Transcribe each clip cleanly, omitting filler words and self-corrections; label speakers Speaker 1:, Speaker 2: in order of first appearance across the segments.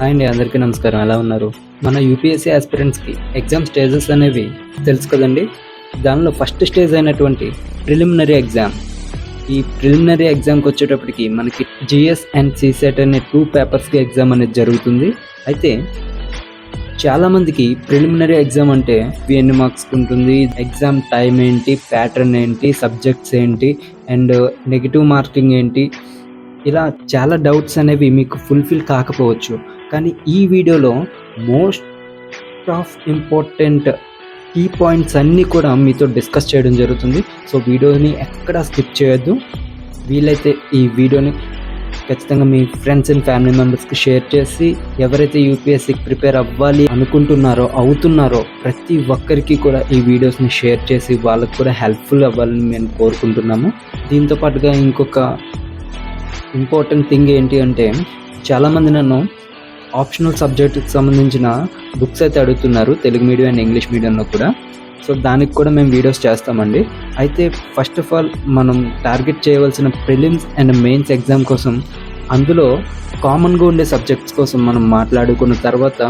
Speaker 1: Hi అండి, అందరికీ నమస్కారం. ఎలా ఉన్నారు? మన యూపీఎస్సీ ఆస్పిరెంట్స్కి ఎగ్జామ్ స్టేజెస్ అనేవి తెలుసు కదండి. దానిలో ఫస్ట్ స్టేజ్ అయినటువంటి ప్రిలిమినరీ ఎగ్జామ్. ఈ ప్రిలిమినరీ ఎగ్జామ్కి వచ్చేటప్పటికి మనకి జిఎస్ అండ్ సిసెట్ అనే 2 పేపర్స్కి ఎగ్జామ్ అనేది జరుగుతుంది. అయితే చాలామందికి ప్రిలిమినరీ ఎగ్జామ్ అంటే ఎన్ని మార్క్స్కి ఉంటుంది, ఎగ్జామ్ టైం ఏంటి, ప్యాటర్న్ ఏంటి, సబ్జెక్ట్స్ ఏంటి, అండ్ నెగిటివ్ మార్కింగ్ ఏంటి, ఇలా చాలా డౌట్స్ అనేవి మీకు ఫుల్ఫిల్ కాకపోవచ్చు. కానీ ఈ వీడియోలో most of important key points అన్నీ కూడా మీతో డిస్కస్ చేయడం జరుగుతుంది. సో వీడియోని ఎక్కడా స్కిప్ చేయొద్దు. వీలైతే ఈ వీడియోని ఖచ్చితంగా మీ ఫ్రెండ్స్ అండ్ ఫ్యామిలీ మెంబర్స్కి షేర్ చేసి, ఎవరైతే యూపీఎస్సీకి ప్రిపేర్ అవ్వాలి అవుతున్నారో ప్రతి ఒక్కరికి కూడా ఈ వీడియోస్ని షేర్ చేసి వాళ్ళకి కూడా హెల్ప్ఫుల్ అవ్వాలని మేము కోరుకుంటున్నాము. దీంతో పాటుగా ఇంకొక ఇంపార్టెంట్ థింగ్ ఏంటి అంటే, చాలామంది నన్ను ఆప్షనల్ సబ్జెక్ట్కి సంబంధించిన బుక్స్ అయితే అడుగుతున్నారు, తెలుగు మీడియం అండ్ ఇంగ్లీష్ మీడియంలో కూడా. సో దానికి కూడా మేము వీడియోస్ చేస్తామండి. అయితే ఫస్ట్ ఆఫ్ ఆల్ మనం టార్గెట్ చేయవలసిన ప్రిలిమ్స్ అండ్ మెయిన్స్ ఎగ్జామ్ కోసం, అందులో కామన్గా ఉండే సబ్జెక్ట్స్ కోసం మనం మాట్లాడుకున్న తర్వాత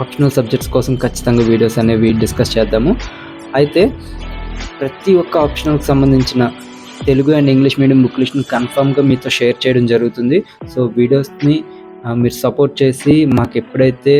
Speaker 1: ఆప్షనల్ సబ్జెక్ట్స్ కోసం ఖచ్చితంగా వీడియోస్ అనేవి డిస్కస్ చేద్దాము. అయితే ప్రతి ఒక్క ఆప్షనల్కి సంబంధించిన Telugu and English medium book లిస్ట్ని కన్ఫామ్గా మీతో షేర్ చేయడం జరుగుతుంది. సో వీడియోస్ని మీరు సపోర్ట్ చేసి మాకు ఎప్పుడైతే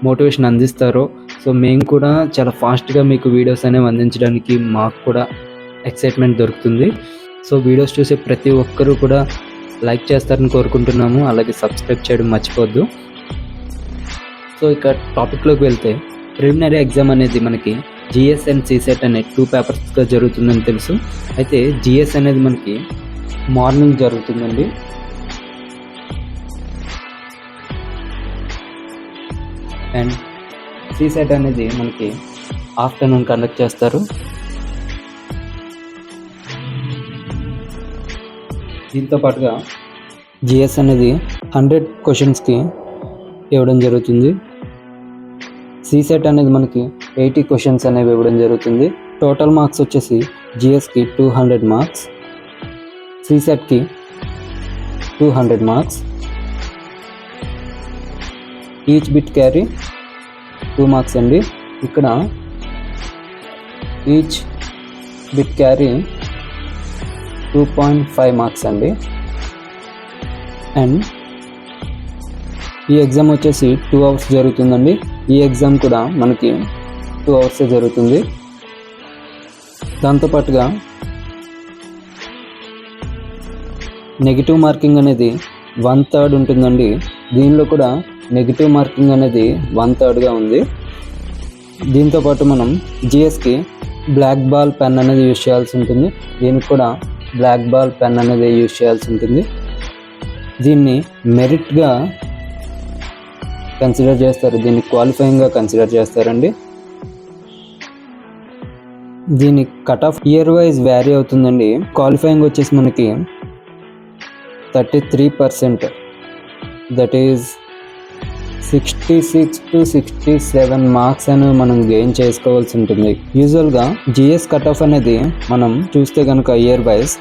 Speaker 1: మోటివేషన్ అందిస్తారో, సో మేము కూడా చాలా ఫాస్ట్గా మీకు వీడియోస్ అనేవి అందించడానికి మాకు కూడా ఎక్సైట్మెంట్ దొరుకుతుంది. సో వీడియోస్ చూసే ప్రతి ఒక్కరూ కూడా లైక్ చేస్తారని కోరుకుంటున్నాము. అలాగే సబ్స్క్రైబ్ చేయడం మర్చిపోద్దు. సో ఇక టాపిక్లోకి వెళ్తే, ప్రిలిమినరీ ఎగ్జామ్ అనేది మనకి జిఎస్ అండ్ సిసెట్ అనే 2 పేపర్స్గా జరుగుతుందని తెలుసు. అయితే జిఎస్ అనేది మనకి మార్నింగ్ జరుగుతుందండి. అండ్ సిసెట్ అనేది మనకి ఆఫ్టర్నూన్ కండక్ట్ చేస్తారు. దీంతో పాటుగా జిఎస్ అనేది 100 క్వశ్చన్స్కి ఇవ్వడం జరుగుతుంది. సిసెట్ అనేది మనకి 80 క్వశ్చన్స్ అనేవి ఇవ్వడం జరుగుతుంది. టోటల్ మార్క్స్ వచ్చేసి జిఎస్కి 200 మార్క్స్, సిసెట్కి 200 marks. Each bit carry 2 marks అండి. ఇక్కడ ఈచ్ బిట్ క్యారీ 2.5 మార్క్స్ అండి. అండ్ ఈ ఎగ్జామ్ వచ్చేసి 2 అవర్స్ జరుగుతుందండి. ఈ ఎగ్జామ్ కూడా మనకి 2 అవర్సే జరుగుతుంది. దాంతోపాటుగా నెగిటివ్ మార్కింగ్ అనేది 1/3 ఉంటుందండి. దీనిలో కూడా నెగిటివ్ మార్కింగ్ అనేది 1/3గా ఉంది. దీంతోపాటు మనం జిఎస్కి బ్లాక్ బాల్ పెన్ అనేది యూజ్ చేయాల్సి ఉంటుంది. దీనికి కూడా బ్లాక్ బాల్ పెన్ అనేది యూజ్ చేయాల్సి ఉంటుంది. దీన్ని మెరిట్గా కన్సిడర్ చేస్తారు, దీన్ని క్వాలిఫైయింగ్గా కన్సిడర్ చేస్తారండి. దీని cut off year wise vary అవుతుందండి. క్వాలిఫైయింగ్ వచ్చేసి మనకి 33%, దట్ ఈజ్ 66 to 67 మార్క్స్ అని మనం గెయిన్ చేసుకోవాల్సి ఉంటుంది. యూజువల్గా జిఎస్ కట్ ఆఫ్ అనేది మనం చూస్తే కనుక ఇయర్ వైజ్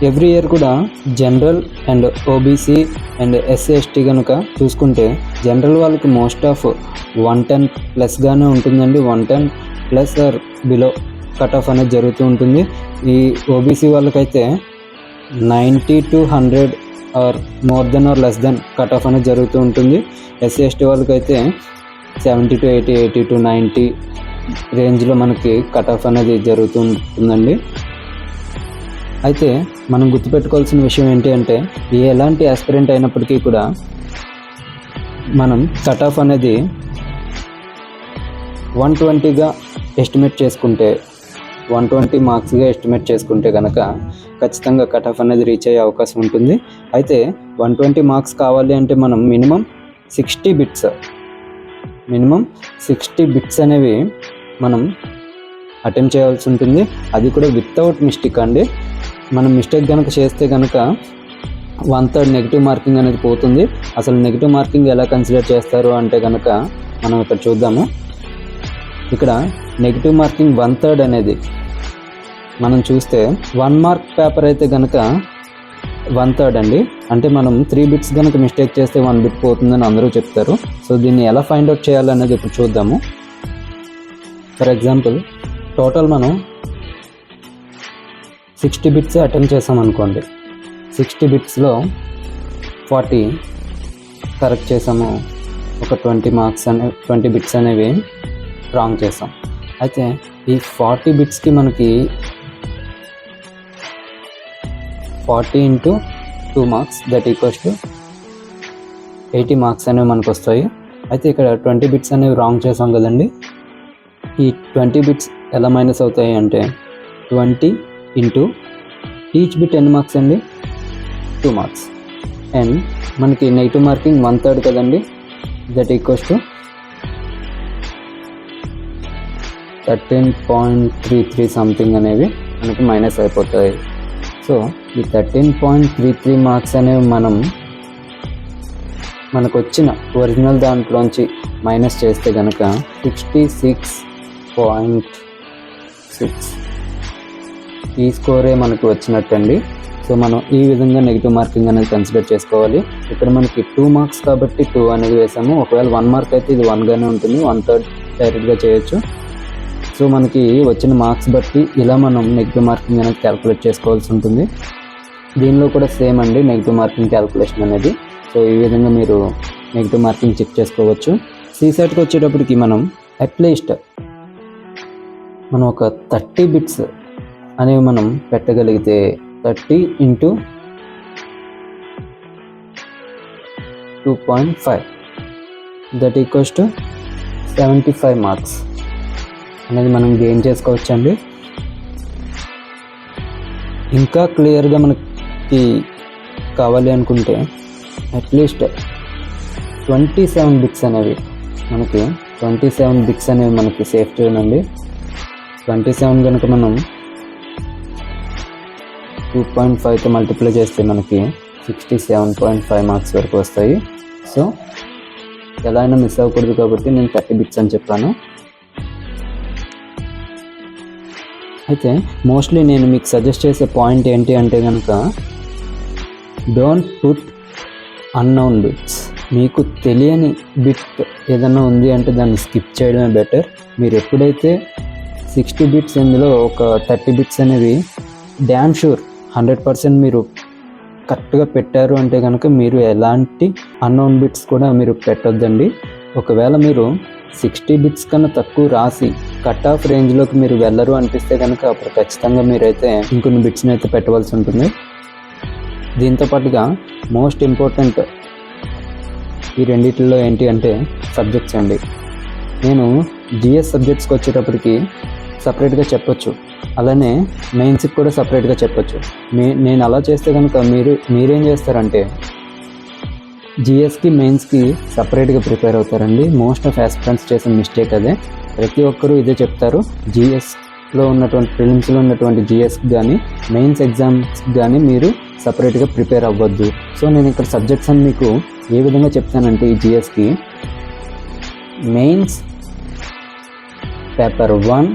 Speaker 1: ఎవ్రీ ఇయర్ కూడా general and OBC and SC ST కనుక చూసుకుంటే, జనరల్ వాళ్ళకి మోస్ట్ ఆఫ్ 110 ప్లస్గానే ఉంటుందండి. 110 plus or below cut off అనేది జరుగుతూ ఉంటుంది. ఈ ఓబీసీ వాళ్ళకైతే 90 to 100 or more than or less than cut off అనేది జరుగుతూ ఉంటుంది. ఎస్సీ ఎస్టీ వాళ్ళకైతే 70 to 80, 80 to 90 రేంజ్లో మనకి కట్ ఆఫ్ అనేది జరుగుతూ ఉంటుందండి. అయితే మనం గుర్తుపెట్టుకోవాల్సిన విషయం ఏంటి అంటే, ఎలాంటి ఆస్పిరెంట్ అయినప్పటికీ కూడా మనం కట్ ఆఫ్ అనేది 120గా ఎస్టిమేట్ చేసుకుంటే, 120 మార్క్స్గా ఎస్టిమేట్ చేసుకుంటే కనుక ఖచ్చితంగా కట్ ఆఫ్ అనేది రీచ్ అయ్యే అవకాశం ఉంటుంది. అయితే 120 మార్క్స్ కావాలి అంటే మనం మినిమం 60 బిట్స్ అనేవి మనం అటెంప్ట్ చేయాల్సి ఉంటుంది. అది కూడా వితౌట్ మిస్టేక్ అండి. మనం మిస్టేక్ కనుక చేస్తే కనుక 1/3 నెగిటివ్ మార్కింగ్ అనేది పోతుంది. అసలు నెగిటివ్ మార్కింగ్ ఎలా కన్సిడర్ చేస్తారు అంటే కనుక మనం ఇక్కడ చూద్దాము. ఇక్కడ నెగిటివ్ మార్కింగ్ 1/3 అనేది మనం చూస్తే 1 మార్క్ పేపర్ అయితే కనుక 1/3 అండి. అంటే మనం 3 బిట్స్ కనుక మిస్టేక్ చేస్తే 1 బిట్ పోతుందని అందరూ చెప్తారు. సో దీన్ని ఎలా ఫైండ్ అవుట్ చేయాలనేది ఇప్పుడు చూద్దాము. ఫర్ ఎగ్జాంపుల్ టోటల్ మనం 60 బిట్స్ అటెంప్ట్ చేసాం అనుకోండి. 60 బిట్స్లో 40 కరెక్ట్ చేసాము. ఒక 20 బిట్స్ అనేవి రాంగ్ చేసాం. అయితే ఈ 40 బిట్స్కి మనకి 40 × 2 marks that equals to 80 marks అనేవి మనకు వస్తాయి. అయితే ఇక్కడ 20 బిట్స్ అనేవి రాంగ్ చేసాం కదండి. ఈ 20 బిట్స్ ఎలా మైనస్ అవుతాయి అంటే 20 × ఈచ్ బిట్ ఎన్ని మార్క్స్ అండి? 2 మార్క్స్. అండ్ మనకి నెగిటివ్ మార్కింగ్ 1/3 కదండి, దట్ ఈక్వల్స్ టు 13.33 సంథింగ్ అనేవి మనకి మైనస్ అయిపోతాయి. సో ఈ 13.33 మార్క్స్ అనేవి మనకు వచ్చిన ఒరిజినల్ దాంట్లోంచి మైనస్ చేస్తే కనుక 66.6 ఈ స్కోరే మనకు వచ్చినట్టండి. సో మనం ఈ విధంగా నెగిటివ్ మార్కింగ్ అనేది కన్సిడర్ చేసుకోవాలి. ఇక్కడ మనకి 2 మార్క్స్ కాబట్టి 2 అనేది వేసాము. ఒకవేళ 1 మార్క్ అయితే ఇది 1గానే ఉంటుంది, 1/3 డైరెక్ట్గా చేయొచ్చు. సో మనకి వచ్చిన మార్క్స్ బట్టి ఇలా మనం నెగిటివ్ మార్కింగ్ అనేది క్యాలిక్యులేట్ చేసుకోవాల్సి ఉంటుంది. దీనిలో కూడా సేమ్ అండి నెగిటివ్ మార్కింగ్ క్యాలిక్యులేషన్ అనేది. సో ఈ విధంగా మీరు నెగిటివ్ మార్కింగ్ చెక్ చేసుకోవచ్చు. సీసెట్కి వచ్చేటప్పటికి మనం అట్లీస్ట్ మనం ఒక 30 బిట్స్ అనేవి మనం పెట్టగలిగితే 30 × 2.5 దట్ ఈక్వల్స్ టు 75 మార్క్స్ అనేది మనం గెయిన్ చేసుకోవచ్చండి. ఇంకా క్లియర్గా మనకి కావాలి అనుకుంటే అట్లీస్ట్ 27 బిట్స్ అనేవి మనకి సేఫ్ చేయాలండి. 27 కనుక మనం 2.5తో మల్టిప్లై చేస్తే మనకి 67.5 మార్క్స్ వరకు వస్తాయి. సో ఎలా అయినా మిస్ అవ్వకూడదు కాబట్టి నేను 30 బిట్స్ అని చెప్పాను. అయితే మోస్ట్లీ నేను మీకు సజెస్ట్ చేసే పాయింట్ ఏంటి అంటే కనుక డోంట్ పుట్ అన్నోన్ బిట్స్. మీకు తెలియని బిట్ ఏదైనా ఉంది అంటే దాన్ని స్కిప్ చేయడమే బెటర్. మీరు ఎప్పుడైతే 60 బిట్స్ ఇందులో ఒక 30 బిట్స్ అనేవి డ్యామ్ షూర్ 100% మీరు కరెక్ట్గా పెట్టారు అంటే కనుక మీరు ఎలాంటి అన్నోన్ బిట్స్ కూడా మీరు పెట్టొద్దండి. ఒకవేళ మీరు 60 బిట్స్ కన్నా తక్కువ రాసి కట్ ఆఫ్ రేంజ్లోకి మీరు వెళ్ళరు అనిపిస్తే కనుక అప్పుడు ఖచ్చితంగా మీరైతే ఇంకొన్ని బిట్స్ని అయితే పెట్టవలసి ఉంటుంది. దీంతో పాటుగా మోస్ట్ ఇంపార్టెంట్ ఈ రెండిట్లో ఏంటి అంటే సబ్జెక్ట్స్ అండి. నేను జిఎస్ సబ్జెక్ట్స్కి వచ్చేటప్పటికి సపరేట్గా చెప్పొచ్చు, అలానే మెయిన్స్కి కూడా సపరేట్గా చెప్పొచ్చు. నేను అలా చేస్తే కనుక మీరేం చేస్తారంటే జిఎస్కి మెయిన్స్కి సపరేట్గా ప్రిపేర్ అవుతారండి. మోస్ట్ ఆఫ్ ఆస్పిరెంట్స్ చేసే మిస్టేక్ అదే. ప్రతి ఒక్కరూ ఇదే చెప్తారు. జిఎస్లో ఉన్నటువంటి ప్రిలిమ్స్లో ఉన్నటువంటి జిఎస్కి కానీ మెయిన్స్ ఎగ్జామ్స్కి కానీ మీరు సపరేట్గా ప్రిపేర్ అవ్వద్దు. సో నేను ఇక్కడ సబ్జెక్ట్స్ అని మీకు ఏ విధంగా చెప్తానంటే ఈ జిఎస్కి మెయిన్స్ పేపర్ 1,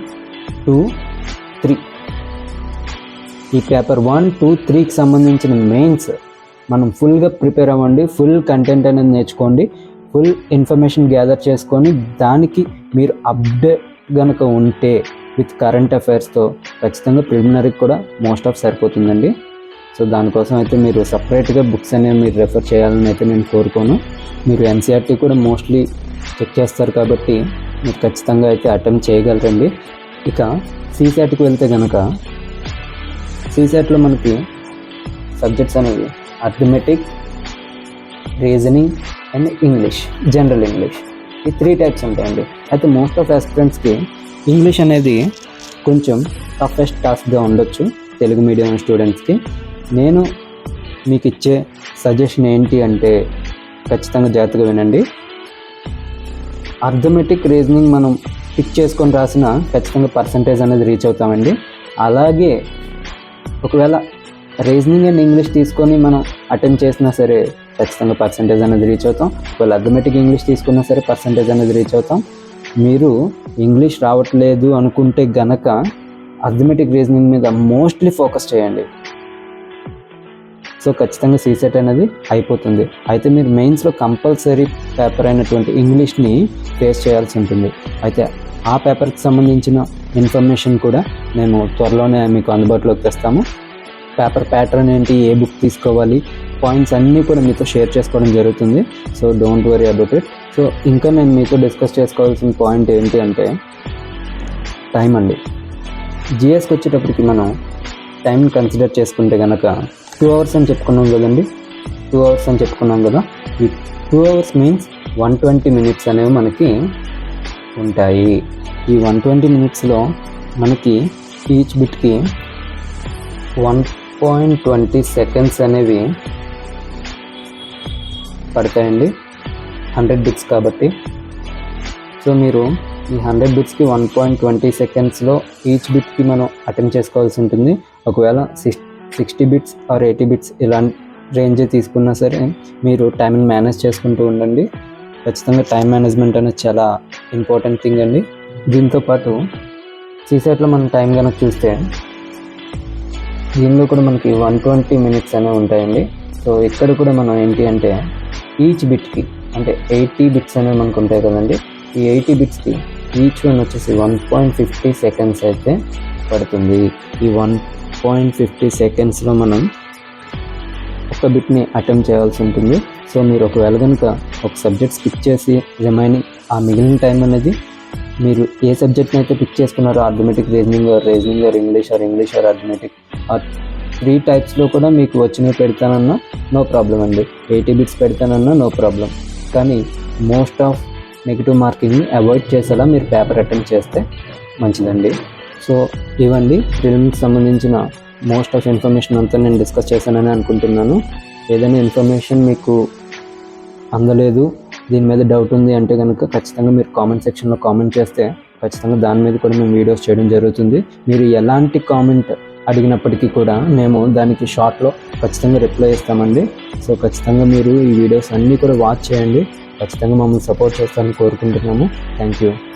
Speaker 1: 2, 3 ఈ పేపర్ 1, 2, 3కి సంబంధించిన మెయిన్స్ మనం ఫుల్గా ప్రిపేర్ అవ్వండి. ఫుల్ కంటెంట్ అనేది నేర్చుకోండి, ఫుల్ ఇన్ఫర్మేషన్ గ్యాదర్ చేసుకొని దానికి మీరు అప్డేట్ కనుక ఉంటే విత్ కరెంట్ అఫైర్స్తో ఖచ్చితంగా ప్రిలిమినరీకి కూడా మోస్ట్ ఆఫ్ సరిపోతుందండి. సో దానికోసం అయితే మీరు సపరేట్గా బుక్స్ అనేవి మీరు రెఫర్ చేయాలని అయితే నేను కోరుకోను. మీరు ఎన్సీఆర్టీ కూడా మోస్ట్లీ చెక్ చేస్తారు కాబట్టి మీరు ఖచ్చితంగా అయితే అటెంప్ట్ చేయగలరండి. ఇక సీసెట్కి వెళ్తే కనుక సీసెట్లో మనకి సబ్జెక్ట్స్ అనేవి arithmetic, reasoning and English, general English, ఈ 3 టైప్స్ ఉంటాయండి. అయితే మోస్ట్ ఆఫ్ ఆస్పిరెంట్స్కి ఇంగ్లీష్ అనేది కొంచెం టఫెస్ట్ టాస్క్గా ఉండొచ్చు తెలుగు మీడియం స్టూడెంట్స్కి. నేను మీకు ఇచ్చే సజెషన్ ఏంటి అంటే ఖచ్చితంగా జాగ్రత్తగా వినండి. అర్థమెటిక్, రీజనింగ్ మనం పిక్ చేసుకొని రాసిన ఖచ్చితంగా పర్సంటేజ్ అనేది రీచ్ అవుతామండి. అలాగే ఒకవేళ రీజనింగ్ అండ్ ఇంగ్లీష్ తీసుకొని మనం అటెంప్ట్ చేసినా సరే ఖచ్చితంగా పర్సంటేజ్ అనేది రీచ్ అవుతాం. ఒకవేళ అర్థమెటిక్ ఇంగ్లీష్ తీసుకున్నా సరే పర్సంటేజ్ అనేది రీచ్ అవుతాం. మీరు ఇంగ్లీష్ రావట్లేదు అనుకుంటే గనక అర్థమెటిక్, రీజనింగ్ మీద మోస్ట్లీ ఫోకస్ చేయండి. సో ఖచ్చితంగా సీసెట్ అనేది అయిపోతుంది. అయితే మీరు మెయిన్స్లో కంపల్సరీ పేపర్ అయినటువంటి ఇంగ్లీష్ని ఫేస్ చేయాల్సి ఉంటుంది. అయితే ఆ పేపర్కి సంబంధించిన ఇన్ఫర్మేషన్ కూడా మేము త్వరలోనే మీకు అందుబాటులోకి తెస్తాము. పేపర్ ప్యాటర్న్ ఏంటి, ఏ బుక్ తీసుకోవాలి, పాయింట్స్ అన్నీ కూడా మీతో షేర్ చేసుకోవడం జరుగుతుంది. So don't worry about it. So ఇంకా నేను మీతో డిస్కస్ చేసుకోవాల్సిన పాయింట్ ఏంటి అంటే టైం అండి. జిఎస్కి వచ్చేటప్పటికి మనం టైంని కన్సిడర్ చేసుకుంటే కనుక 2 hours అని చెప్పుకున్నాం కదండి. 2 hours అని చెప్పుకున్నాం కదా. ఈ 2 hours మీన్స్ 120 minutes అనేవి మనకి ఉంటాయి. ఈ 120 minutesలో మనకి ఈచ్ బిట్కి 1.20 seconds అనేవి పడతాయండి. 100 bits కాబట్టి. సో మీరు ఈ 100 bitsకి 1.20 secondsలో ఈచ్ బిట్కి మనం అటెంప్ట్ చేసుకోవాల్సి ఉంటుంది. ఒకవేళ 60 bits ఆర్ 80 bits ఇలాంటి రేంజ్ తీసుకున్నా సరే మీరు టైంని మేనేజ్ చేసుకుంటూ ఉండండి. ఖచ్చితంగా టైం మేనేజ్మెంట్ అనేది చాలా ఇంపార్టెంట్ థింగ్ అండి. దీంతోపాటు సీసెట్లో మనం టైం కనుక చూస్తే దీనిలో కూడా మనకి 120 minutes అనేవి ఉంటాయండి. సో ఇక్కడ కూడా మనం ఏంటి అంటే ఈచ్ బిట్కి అంటే 80 bits అనేవి మనకు ఉంటాయి కదండి. ఈ 80 bitsకి ఈచ్ వన్ వచ్చేసి 1.50 seconds అయితే పడుతుంది. ఈ 1.50 secondsలో మనం ఒక బిట్ని అటెంప్ట్ చేయాల్సి ఉంటుంది. సో మీరు ఒకవేళ కనుక ఒక సబ్జెక్ట్ స్కిప్ చేసి రిమైనింగ్ ఆ మిగిలిన టైం అనేది మీరు ఏ సబ్జెక్ట్ని అయితే పిక్ చేసుకున్నారో arithmetic, reasoning or English or arithmetic ఆ 3 typesలో కూడా మీకు వచ్చినవి పెడతానన్నా నో ప్రాబ్లం అండి. 80 bits పెడతానన్నా నో ప్రాబ్లం. కానీ మోస్ట్ ఆఫ్ నెగిటివ్ మార్కింగ్ని అవాయిడ్ చేసేలా మీరు పేపర్ అటెంప్ట్ చేస్తే మంచిదండి. సో ఇవండి ప్రిలిమ్స్కి సంబంధించిన మోస్ట్ ఆఫ్ ఇన్ఫర్మేషన్ అంతా నేను డిస్కస్ చేశానని అనుకుంటున్నాను. ఏదైనా ఇన్ఫర్మేషన్ మీకు అందలేదు, దీని మీద డౌట్ ఉంది అంటే కనుక ఖచ్చితంగా మీరు కామెంట్ సెక్షన్లో కామెంట్ చేస్తే ఖచ్చితంగా దాని మీద కూడా మేము వీడియోస్ చేయడం జరుగుతుంది. మీరు ఎలాంటి కామెంట్ అడిగినప్పటికీ కూడా మేము దానికి షార్ట్లో ఖచ్చితంగా రిప్లై ఇస్తామండి. సో ఖచ్చితంగా మీరు ఈ వీడియోస్ అన్నీ కూడా వాచ్ చేయండి. ఖచ్చితంగా మమ్మల్ని సపోర్ట్ చేస్తారని కోరుకుంటున్నాము. Thank you.